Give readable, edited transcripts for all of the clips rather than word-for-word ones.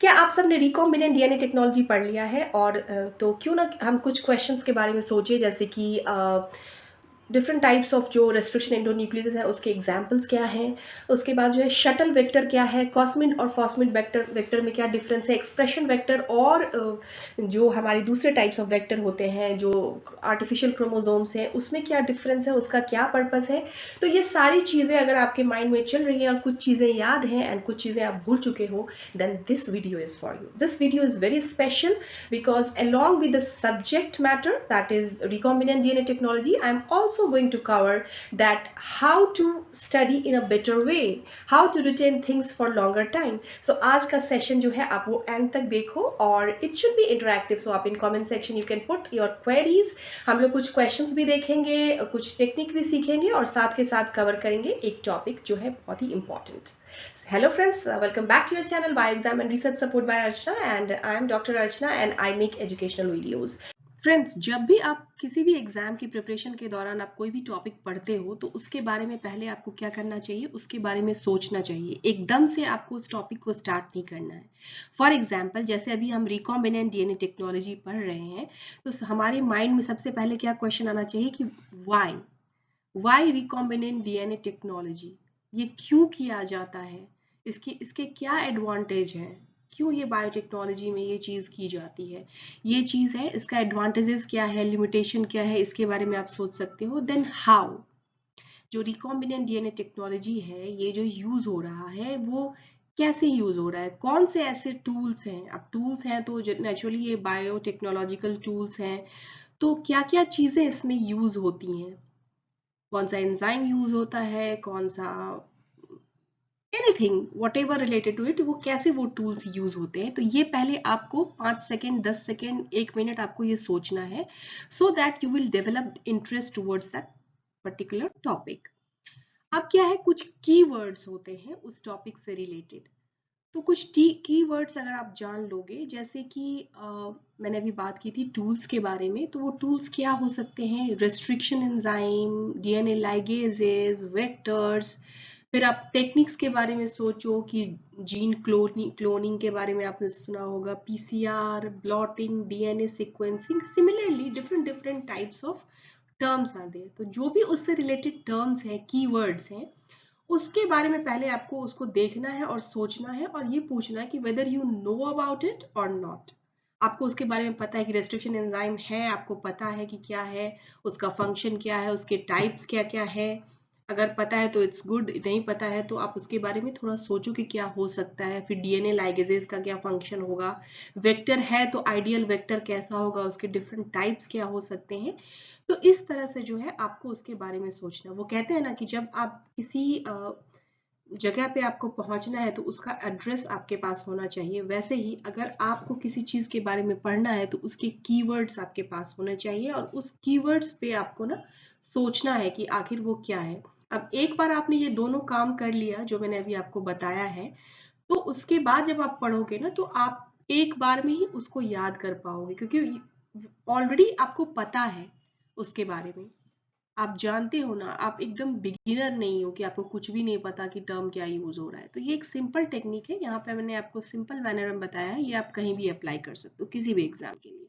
क्या आप सबने रिकॉम्बिनेंट डीएनए टेक्नोलॉजी पढ़ लिया है? और तो क्यों ना हम कुछ क्वेश्चंस के बारे में सोचें, जैसे कि डिफरेंट टाइप्स ऑफ जो रेस्ट्रिक्शन एंडोन्यूक्लियस है उसके एग्जांपल्स क्या हैं, उसके बाद जो है शटल वेक्टर क्या है, कॉस्मिड और फॉस्मिड वेक्टर वेक्टर में क्या डिफरेंस है, एक्सप्रेशन वेक्टर और जो हमारे दूसरे टाइप्स ऑफ वेक्टर होते हैं जो आर्टिफिशियल क्रोमोसोम्स हैं उसमें क्या डिफरेंस है, उसका क्या पर्पस है। तो ये सारी चीज़ें अगर आपके माइंड में चल रही हैं और कुछ चीज़ें याद हैं एंड कुछ चीज़ें आप भूल चुके हो, then this video is for you. This video is very special because along with the subject matter, that is recombinant DNA technology, I am also going to cover that how to study in a better way, how to retain things for longer time. So आज का session जो है आप वो end तक देखो और it should be interactive. So आप in comment section you can put your queries. हम लोग कुछ questions भी देखेंगे, कुछ टेक्निक भी सीखेंगे और साथ के साथ कवर करेंगे एक टॉपिक जो है बहुत ही important. Hello friends, welcome back to your channel Bioexam and Research Support by Archana, and I am Dr. Archana and I make educational videos. Friends, जब भी आप किसी भी एग्जाम की प्रिपरेशन के दौरान आप कोई भी टॉपिक पढ़ते हो तो उसके बारे में पहले आपको क्या करना चाहिए, उसके बारे में सोचना चाहिए। एकदम से आपको उस टॉपिक को स्टार्ट नहीं करना है। फॉर एग्जाम्पल, जैसे अभी हम रिकॉम्बिनेंट डीएनए टेक्नोलॉजी पढ़ रहे हैं तो हमारे माइंड में सबसे पहले क्या क्वेश्चन आना चाहिए कि वाई रिकॉम्बिनेंट डीएनए टेक्नोलॉजी, ये क्यों किया जाता है, इसके क्या एडवांटेज हैं, क्यों ये बायोटेक्नोलॉजी में ये चीज़ की जाती है, ये चीज़ है, इसका एडवांटेजेस क्या है, लिमिटेशन क्या है, इसके बारे में आप सोच सकते हो। देन हाउ जो रिकॉम्बिनेंट डीएनए टेक्नोलॉजी है, ये जो यूज़ हो रहा है वो कैसे यूज़ हो रहा है, कौन से ऐसे टूल्स हैं। अब टूल्स हैं तो नेचुरली ये बायोटेक्नोलॉजिकल टूल्स हैं, तो क्या क्या चीज़ें इसमें यूज़ होती हैं, कौन सा एंजाइम यूज होता है, कौन सा anything whatever related to it, वो कैसे वो टूल्स यूज होते हैं। तो ये पहले आपको 5 सेकेंड 10 सेकेंड 1 मिनट आपको ये सोचना है, so that you will develop interest towards that particular topic. अब क्या है, कुछ कीवर्ड्स होते हैं उस टॉपिक से रिलेटेड। तो कुछ कीवर्ड्स अगर आप जान लोगे, जैसे कि मैंने अभी बात की थी टूल्स के बारे में, तो वो टूल्स क्या हो सकते हैं, restriction enzyme, DNA ligases, vectors. फिर आप टेक्निक्स के बारे में सोचो कि जीन क्लोनिंग के बारे में आपने सुना होगा, PCR, blotting, DNA sequencing. Similarly different different types of terms are there. तो जो भी उससे रिलेटेड टर्म्स हैं, कीवर्ड्स हैं, उसके बारे में पहले आपको उसको देखना है और सोचना है और ये पूछना है कि whether you know about it और नॉट। आपको उसके बारे में पता है कि रेस्ट्रिक्शन एंजाइम है, आपको पता है कि क्या है, उसका फंक्शन क्या है, उसके टाइप्स क्या क्या है। अगर पता है तो इट्स गुड, नहीं पता है तो आप उसके बारे में थोड़ा सोचो कि क्या हो सकता है। फिर डीएनए लाइगेजेस का क्या फंक्शन होगा, वेक्टर है तो आइडियल वेक्टर कैसा होगा, उसके डिफरेंट टाइप्स क्या हो सकते हैं। तो इस तरह से जो है आपको उसके बारे में सोचना। वो कहते हैं ना कि जब आप किसी जगह पे आपको पहुंचना है तो उसका एड्रेस आपके पास होना चाहिए, वैसे ही अगर आपको किसी चीज के बारे में पढ़ना है तो उसके कीवर्ड्स आपके पास होने चाहिए और उस कीवर्ड्स पे आपको ना सोचना है कि आखिर वो क्या है। अब एक बार आपने ये दोनों काम कर लिया जो मैंने अभी आपको बताया है, तो उसके बाद जब आप पढ़ोगे ना तो आप एक बार में ही उसको याद कर पाओगे, क्योंकि ऑलरेडी आपको पता है उसके बारे में, आप जानते हो ना, आप एकदम बिगिनर नहीं हो कि आपको कुछ भी नहीं पता कि टर्म क्या यूज हो रहा है। तो ये एक सिंपल टेक्निक है, यहाँ पे मैंने आपको सिंपल मैनर में बताया है, ये आप कहीं भी अप्लाई कर सकते हो किसी भी एग्जाम के लिए।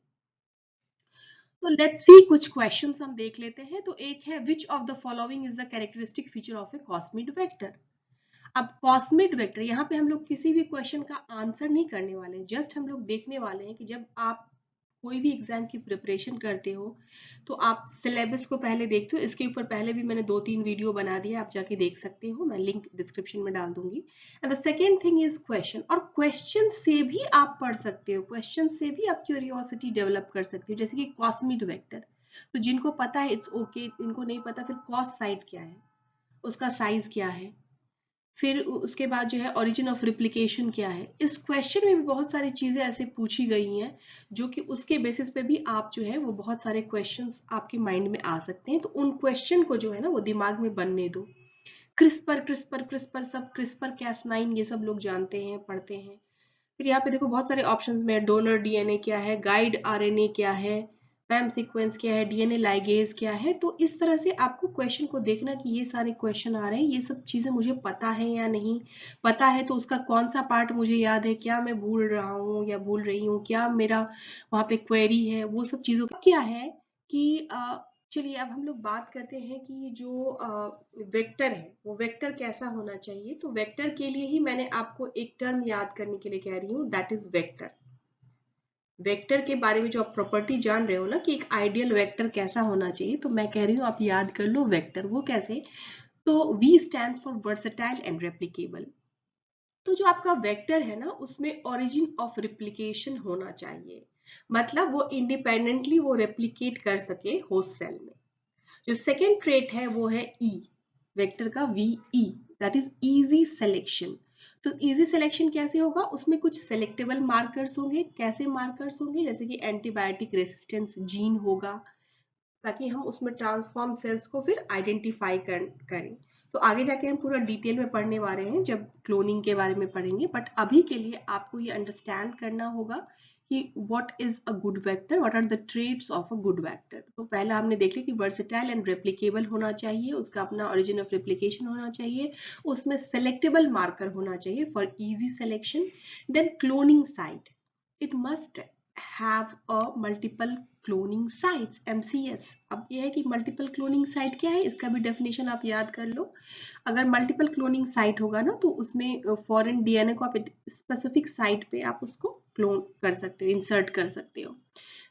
तो लेट्स सी, कुछ क्वेश्चंस हम देख लेते हैं। तो एक है, which of the following is the characteristic feature of A cosmid vector. अब कॉस्मिड वेक्टर, यहाँ पे हम लोग किसी भी क्वेश्चन का आंसर नहीं करने वाले हैं, जस्ट हम लोग देखने वाले हैं कि जब आप कोई भी एग्जाम की प्रिपरेशन करते हो तो आप सिलेबस को पहले देखते हो। इसके ऊपर पहले भी मैंने 2-3 वीडियो बना दिए, आप जाके देख सकते हो, मैं लिंक डिस्क्रिप्शन में डाल दूंगी। And the second thing is question, और क्वेश्चन से भी आप पढ़ सकते हो, क्वेश्चन से भी आप क्यूरियोसिटी डेवलप कर सकते हो। जैसे कि कॉस्मिड वेक्टर, तो जिनको पता है इट्स ओके, इनको नहीं पता फिर कॉस साइड क्या है, उसका साइज क्या है, फिर उसके बाद जो है ओरिजिन ऑफ रिप्लिकेशन क्या है। इस क्वेश्चन में भी बहुत सारी चीजें ऐसे पूछी गई हैं जो कि उसके बेसिस पे भी आप जो है वो बहुत सारे क्वेश्चंस आपके माइंड में आ सकते हैं। तो उन क्वेश्चन को जो है ना वो दिमाग में बनने दो। क्रिस्पर क्रिस्पर क्रिस्पर, सब क्रिस्पर कैस9 ये सब लोग जानते हैं, पढ़ते हैं। फिर यहाँ पे देखो बहुत सारे ऑप्शंस में, डोनर डीएनए क्या है, गाइड आरएनए क्या है, पैम सीक्वेंस क्या है, डीएनए लाइगेज क्या है। तो इस तरह से आपको क्वेश्चन को देखना कि ये सारे क्वेश्चन आ रहे हैं, ये सब चीजें मुझे पता है या नहीं पता है, तो उसका कौन सा पार्ट मुझे याद है, क्या मैं भूल रहा हूँ या भूल रही हूँ, क्या मेरा वहाँ पे क्वेरी है, वो सब चीजों का क्या है कि चलिए अब हम लोग बात करते हैं कि जो वेक्टर है वो वेक्टर कैसा होना चाहिए। तो वेक्टर के लिए ही मैंने आपको एक टर्म याद करने के लिए कह रही हूँ, दैट इज वेक्टर। वेक्टर के बारे में जो आप प्रॉपर्टी जान रहे हो ना कि एक आइडियल वेक्टर कैसा होना चाहिए, तो मैं कह रही हूँ आप याद कर लो वेक्टर वो कैसे। तो V stands for versatile and replicable. तो जो आपका वेक्टर है ना उसमें ओरिजिन ऑफ रिप्लिकेशन होना चाहिए, मतलब वो इंडिपेंडेंटली वो रेप्लिकेट कर सके होस्ट सेल में। जो सेकेंड ट्रेट है वो है ई, वेक्टर का V E, that is easy selection. तो इजी सिलेक्शन कैसे होगा, उसमें कुछ सेलेक्टेबल मार्कर्स होंगे। कैसे मार्कर्स होंगे, जैसे कि एंटीबायोटिक रेसिस्टेंस जीन होगा, ताकि हम उसमें ट्रांसफॉर्म सेल्स को फिर आइडेंटिफाई करें। तो आगे जाके हम पूरा डिटेल में पढ़ने वाले हैं जब क्लोनिंग के बारे में पढ़ेंगे, बट अभी के लिए आपको ये अंडरस्टैंड करना होगा कि what is a good vector, what are the traits of a good vector. तो पहला हमने देख लिया कि वर्सेटाइल एंड रेप्लिकेबल होना चाहिए, उसका अपना ओरिजिन ऑफ रेप्लिकेशन होना चाहिए, उसमें सेलेक्टेबल मार्कर होना चाहिए for easy selection. Then cloning site, it must have a multiple cloning sites, MCS। अब ये है कि मल्टीपल क्लोनिंग साइट क्या है, इसका भी डेफिनेशन आप याद कर लो। अगर मल्टीपल क्लोनिंग साइट होगा ना तो उसमें फॉरेन डीएनए को आप स्पेसिफिक साइट पे आप उसको क्लोन कर सकते हो, इंसर्ट कर सकते हो।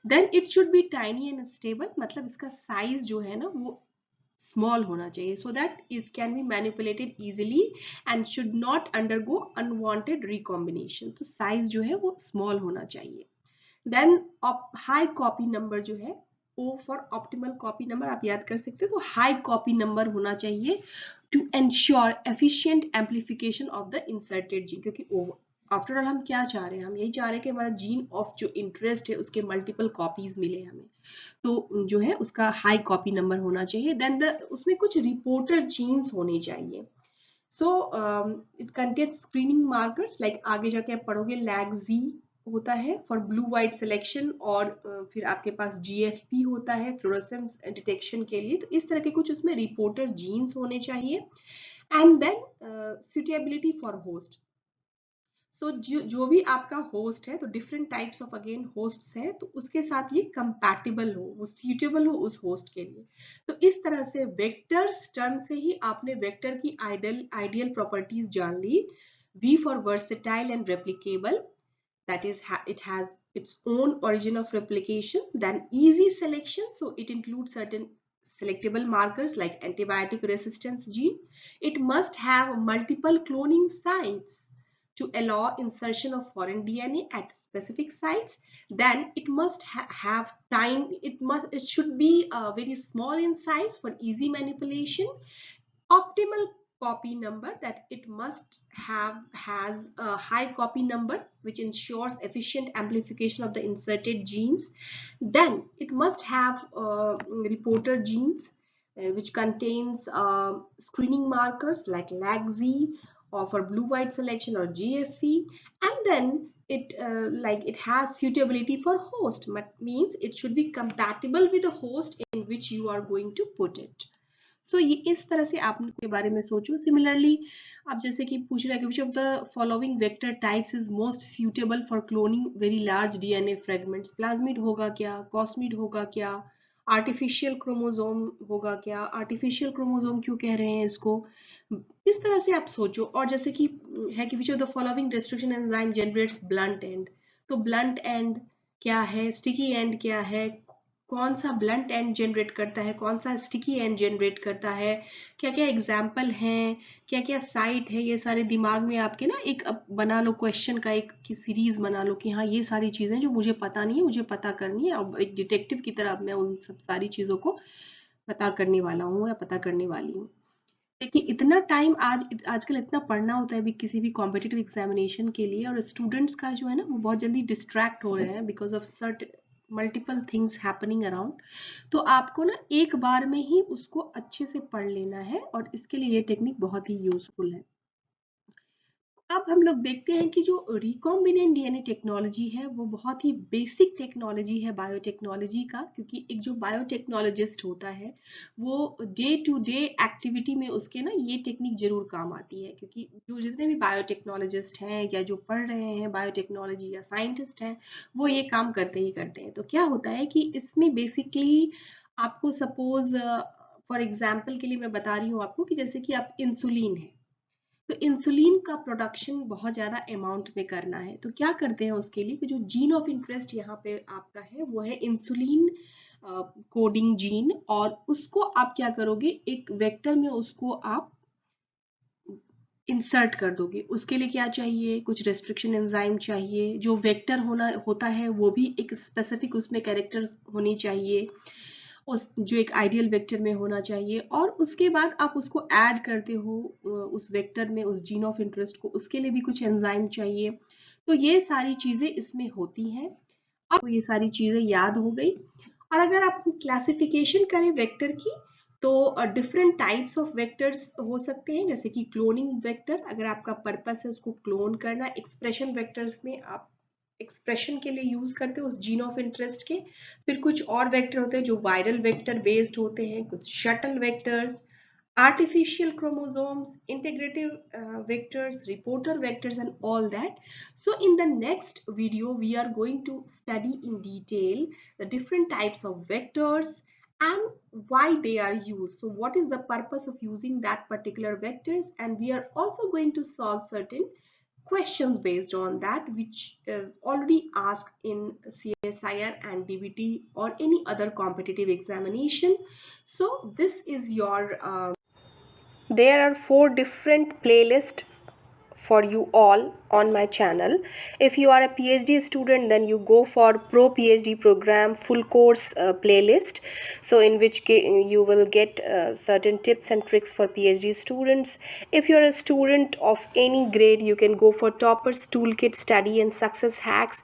Then it should be tiny and stable, मतलब इसका साइज जो है ना वो स्मॉल होना चाहिए, so that it can be manipulated easily and should not undergo unwanted recombination. तो साइज जो है वो स्मॉल होना चाहिए। देन हाई कॉपी नंबर जो है, O for optimal copy number आप याद कर सकते हो, तो हाई कॉपी नंबर होना चाहिए to ensure efficient amplification of the inserted gene. क्योंकि आफ्टर ऑल हम क्या चाह रहे हैं, हम यही चाह रहे हैं कि हमारा जीन ऑफ जो इंटरेस्ट है उसके मल्टीपल कॉपीज मिले हमें, तो जो है उसका हाई कॉपी नंबर होना चाहिए। देन उसमें कुछ रिपोर्टर जीन्स होने चाहिए। So it contains screening markers, like आगे जाके आप पढ़ोगे लैग-Z होता है फॉर ब्लू व्हाइट सिलेक्शन, और फिर आपके पास GFP होता है फ्लोरोसेंस डिटेक्शन के लिए। तो इस तरह के कुछ उसमें रिपोर्टर जीन्स होने चाहिए। And then suitability for host. So जो भी आपका होस्ट है, तो different types of again hosts है, तो उसके साथ ये कंपैटिबल हो, वो सूटेबल हो उस होस्ट के लिए। तो इस तरह से वेक्टर्स टर्म से ही आपने वेक्टर की आइडियल प्रॉपर्टीज जान ली। V for versatile and replicable, that is it has its own origin of replication. Then easy selection, so it includes certain selectable markers like antibiotic resistance gene. It must have multiple cloning sites to allow insertion of foreign DNA at specific sites. Then it must have time, it should be very small in size for easy manipulation. Optimal copy number, that it must has a high copy number which ensures efficient amplification of the inserted genes. Then it must have reporter genes which contains screening markers like LAG-Z or for blue white selection or GFE. And then it has suitability for host, means it should be compatible with the host in which you are going to put it. सो ये इस तरह से आप के बारे में सोचो। Similarly आप जैसे कि पूछ रहे हैं कि which of the following vector types is most suitable for cloning very large DNA fragments. Plasmid होगा क्या, कॉस्मिड होगा क्या, आर्टिफिशियल क्रोमोसोम होगा क्या। आर्टिफिशियल क्रोमोसोम क्यों कह रहे हैं इसको, इस तरह से आप सोचो। और जैसे कि है कि which of the following destruction enzyme generates blunt and, तो ब्लंट एंड क्या है, स्टिकी एंड क्या है, कौन सा ब्लंट एंड जनरेट करता है, कौन सा स्टिकी एंड जनरेट करता है, क्या क्या एग्जाम्पल हैं, क्या क्या साइट है, ये सारे दिमाग में आपके ना एक बना लो क्वेश्चन का, एक की सीरीज बना लो कि हाँ ये सारी चीजें जो मुझे पता नहीं है मुझे पता करनी है। अब एक डिटेक्टिव की तरह मैं उन सब सारी चीजों को पता करने वाला हूँ या पता करने वाली हूँ। देखिए इतना टाइम आजकल इतना पढ़ना होता है भी किसी भी कॉम्पिटिटिव एग्जामिनेशन के लिए, और स्टूडेंट्स का जो है ना वो बहुत जल्दी डिस्ट्रैक्ट हो रहे हैं because of sort multiple things happening around. तो आपको ना एक बार में ही उसको अच्छे से पढ़ लेना है, और इसके लिए ये टेक्निक बहुत ही यूजफुल है। अब हम लोग देखते हैं कि जो रिकॉम्बिनेंट डीएनए टेक्नोलॉजी है वो बहुत ही बेसिक टेक्नोलॉजी है बायोटेक्नोलॉजी का, क्योंकि एक जो बायोटेक्नोलॉजिस्ट होता है वो डे टू डे एक्टिविटी में उसके ना ये टेक्निक जरूर काम आती है, क्योंकि जो जितने भी बायोटेक्नोलॉजिस्ट हैं या जो पढ़ रहे हैं बायोटेक्नोलॉजी या साइंटिस्ट हैं वो ये काम करते ही करते हैं। तो क्या होता है कि इसमें बेसिकली आपको सपोज फॉर एग्जाम्पल के लिए मैं बता रही हूँ आपको कि जैसे कि आप इंसुलिन है, तो इंसुलिन का प्रोडक्शन बहुत ज़्यादा अमाउंट में करना है, तो क्या करते हैं उसके लिए कि जो जीन ऑफ इंटरेस्ट यहाँ पे आपका है वो है इंसुलिन कोडिंग जीन, और उसको आप क्या करोगे एक वेक्टर में उसको आप इंसर्ट कर दोगे। उसके लिए क्या चाहिए, कुछ रेस्ट्रिक्शन एंजाइम चाहिए, जो वेक्टर होता है वो भी एक स्पेसिफिक उसमें कैरेक्टर्स होनी चाहिए, उस जो एक आइडियल वेक्टर में होना चाहिए, और उसके बाद आप उसको ऐड करते हो उस वेक्टर में उस जीन ऑफ इंटरेस्ट को, उसके लिए भी कुछ एंजाइम चाहिए। तो ये सारी चीजें इसमें होती हैं। अब ये सारी चीजें याद हो गई। और अगर आप क्लासिफिकेशन करें वेक्टर की तो डिफरेंट टाइप्स ऑफ वेक्टर्स हो सकते हैं, जैसे कि क्लोनिंग वेक्टर, अगर आपका पर्पस है उसको क्लोन करना। एक्सप्रेशन वेक्टर्स में आप एक्सप्रेशन के लिए यूज करते हो उस जीन ऑफ इंटरेस्ट के। फिर कुछ और वेक्टर होते हैं जो वायरल वेक्टर बेस्ड होते हैं, कुछ shuttle vectors, artificial chromosomes, integrative vectors, reporter vectors, and all that. So in the next video we are going to study in detail the different types of vectors and why they are used. So what is the purpose of using that particular vectors, and we are also going to solve certain questions based on that which is already asked in CSIR and DBT or any other competitive examination. So this is your There are 4 different playlists for you all on my channel. If you are a PhD student, then you go for Pro PhD program full course playlist. So in which you will get certain tips and tricks for PhD students. If you are a student of any grade, you can go for Toppers Toolkit Study and Success Hacks.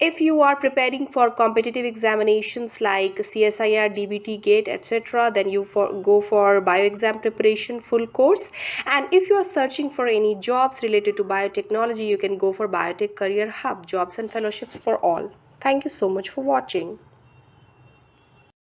If you are preparing for competitive examinations like CSIR, DBT, GATE, etc., then you go for bioexam preparation full course. And if you are searching for any jobs related to biotechnology, you can go for Biotech Career Hub, jobs and fellowships for all. Thank you so much for watching.